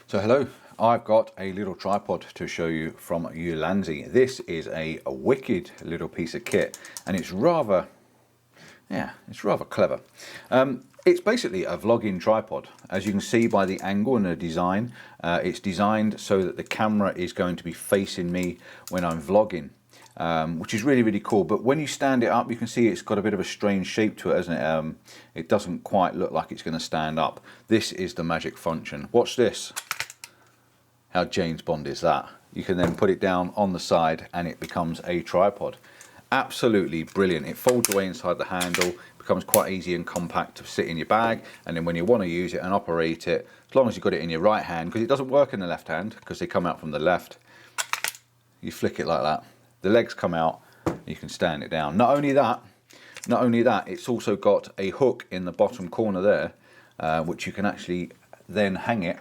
So hello, I've got a little tripod to show you from Ulanzi. This is a wicked little piece of kit, and it's rather clever. It's basically a vlogging tripod. As you can see by the angle and the design, it's designed so that the camera is going to be facing me when I'm vlogging. Which is really cool, but when you stand it up you can see it's got a bit of a strange shape to it, hasn't it? It doesn't quite look like it's going to stand up. This is the magic function. Watch this. How James Bond is that? You can then put it down on the side and it becomes a tripod. Absolutely brilliant. It folds away inside the handle, becomes quite easy and compact to sit in your bag, and then when you want to use it and operate it, as long as you've got it in your right hand, because it doesn't work in the left hand because they come out from the left, you flick it like that. The legs come out, you can stand it down. Not only that, it's also got a hook in the bottom corner there, which you can actually then hang it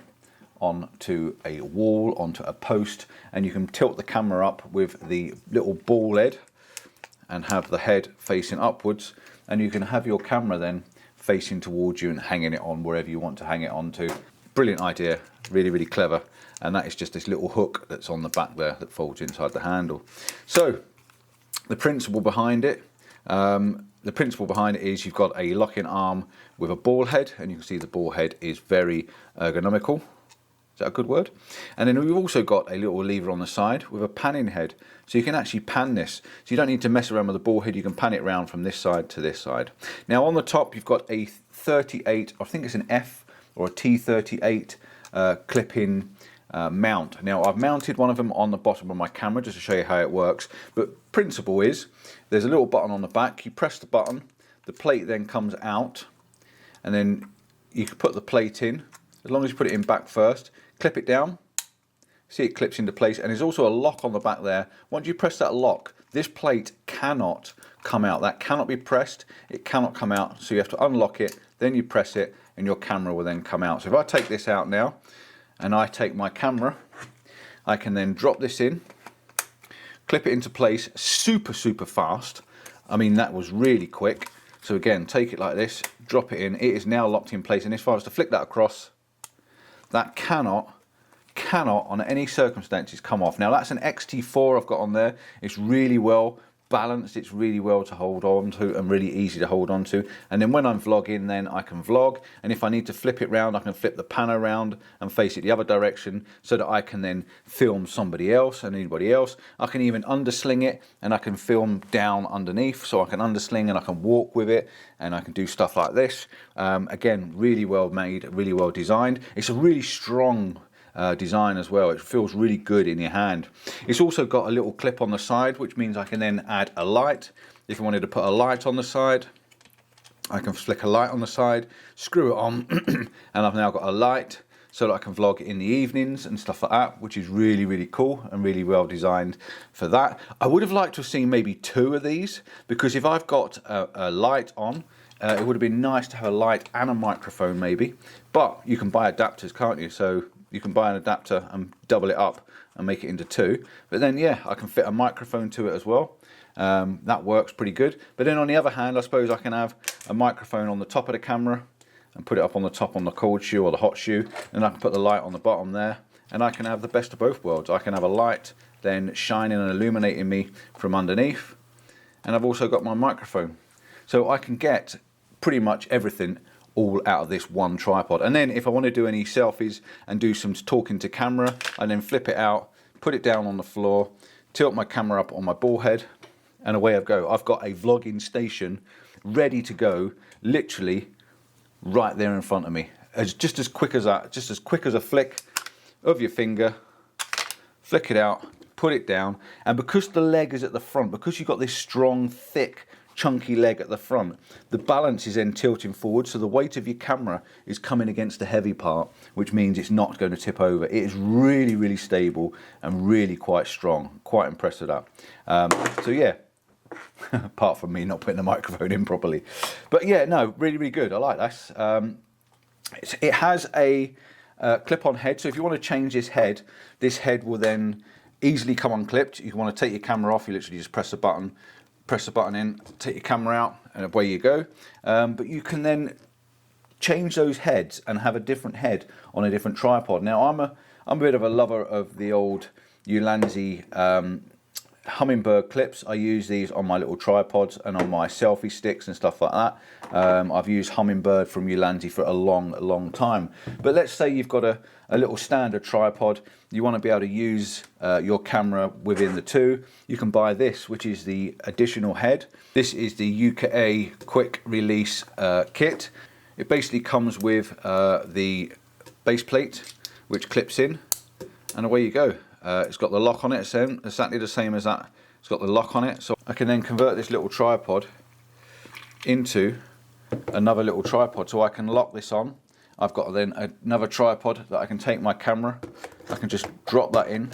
onto a wall, onto a post, and you can tilt the camera up with the little ball head and have the head facing upwards, and you can have your camera then facing towards you and hanging it on wherever you want to hang it onto. Brilliant idea, really clever. And that is just this little hook that's on the back there that folds inside the handle. So the principle behind it, is you've got a locking arm with a ball head, and you can see the ball head is very ergonomical. Is that a good word? And then we've also got a little lever on the side with a panning head, so you can actually pan this. So you don't need to mess around with the ball head, you can pan it around from this side to this side. Now on the top you've got a 38, I think it's an F or a T38 clip-in mount. Now I've mounted one of them on the bottom of my camera just to show you how it works, but principle is there's a little button on the back. You press the button, the plate then comes out, and then you can put the plate in. As long as you put it in back first, clip it down, see it clips into place, and there's also a lock on the back there. Once you press that lock, this plate cannot come out. That cannot be pressed, it cannot come out, so you have to unlock it, then you press it, and your camera will then come out. So if I take this out now and I take my camera, I can then drop this in, clip it into place super fast. I mean, that was really quick. So again, take it like this, drop it in, it is now locked in place, and if I was to flick that across, that cannot on any circumstances come off. Now that's an XT4 I've got on there. It's really well balanced, it's really well to hold on to and really easy to hold on to. And then when I'm vlogging, then I can vlog, and if I need to flip it round, I can flip the pan around and face it the other direction so that I can then film somebody else and anybody else. I can even undersling it and I can film down underneath, so I can undersling and I can walk with it and I can do stuff like this. Again, really well made, really well designed. It's a really strong design as well. It feels really good in your hand. It's also got a little clip on the side, which means I can then add a light. If I wanted to put a light on the side, I can flick a light on the side, screw it on, and I've now got a light so that I can vlog in the evenings and stuff like that, which is really cool and really well designed for that. I would have liked to have seen maybe two of these, because if I've got a light on, it would have been nice to have a light and a microphone maybe, but you can buy adapters, can't you? So you can buy an adapter and double it up and make it into two. But then yeah, I can fit a microphone to it as well. That works pretty good. But then on the other hand, I suppose I can have a microphone on the top of the camera and put it up on the top on the cold shoe or the hot shoe, and I can put the light on the bottom there, and I can have the best of both worlds. I can have a light then shining and illuminating me from underneath, and I've also got my microphone. So I can get pretty much everything all out of this one tripod. And then if I want to do any selfies and do some talking to camera, I then flip it out, put it down on the floor, tilt my camera up on my ball head, and away I go. I've got a vlogging station ready to go, literally right there in front of me. Just as quick as that, just as quick as a flick of your finger, flick it out, put it down. And because the leg is at the front, because you've got this strong, thick, chunky leg at the front, the balance is then tilting forward, so the weight of your camera is coming against the heavy part, which means it's not going to tip over. It is really stable and really quite strong. Quite impressed with that. So yeah, apart from me not putting the microphone in properly, but yeah, no, really good. I like this. It has a clip-on head, so if you want to change this head will then easily come unclipped. You want to take your camera off, you literally just press the button in, take your camera out, and away you go. But you can then change those heads and have a different head on a different tripod. Now I'm a bit of a lover of the old Ulanzi Hummingbird clips. I use these on my little tripods and on my selfie sticks and stuff like that. I've used Hummingbird from Ulanzi for a long time. But let's say you've got a little standard tripod. You want to be able to use your camera within the two. You can buy this, which is the additional head. This is the UKA quick release kit. It basically comes with the base plate, which clips in, and away you go. It's got the lock on it, exactly the same as that. It's got the lock on it, so I can then convert this little tripod into another little tripod. So I can lock this on. I've got then another tripod that I can take my camera. I can just drop that in,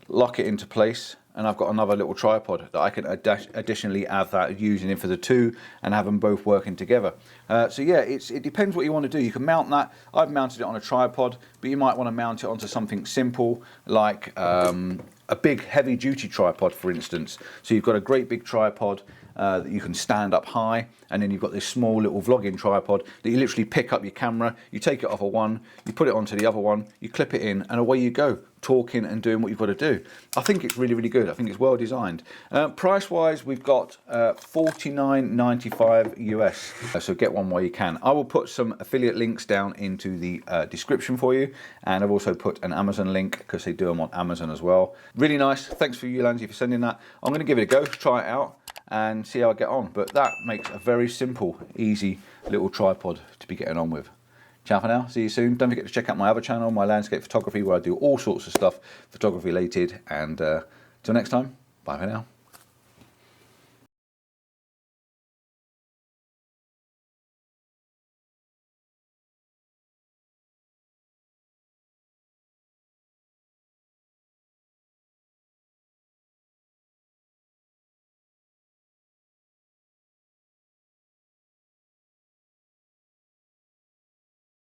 lock it into place, and I've got another little tripod that I can additionally add that, using it for the two and have them both working together. So yeah, it depends what you want to do. You can mount that. I've mounted it on a tripod, but you might want to mount it onto something simple like a big heavy duty tripod, for instance. So you've got a great big tripod that you can stand up high, and then you've got this small little vlogging tripod that you literally pick up your camera, you take it off of one, you put it onto the other one, you clip it in, and away you go, talking and doing what you've got to do. I think it's really good. I think it's well designed. Price wise, we've got $49.95 US, so get one while you can. I will put some affiliate links down into the description for you, and I've also put an Amazon link because they do them on Amazon as well. Really nice. Thanks for Ulanzi for sending that. I'm going to give it a go, try it out and see how I get on. But that makes a very simple, easy little tripod to be getting on with. Ciao for now, see you soon. Don't forget to check out my other channel, my landscape photography, where I do all sorts of stuff photography related. And till next time, bye for now.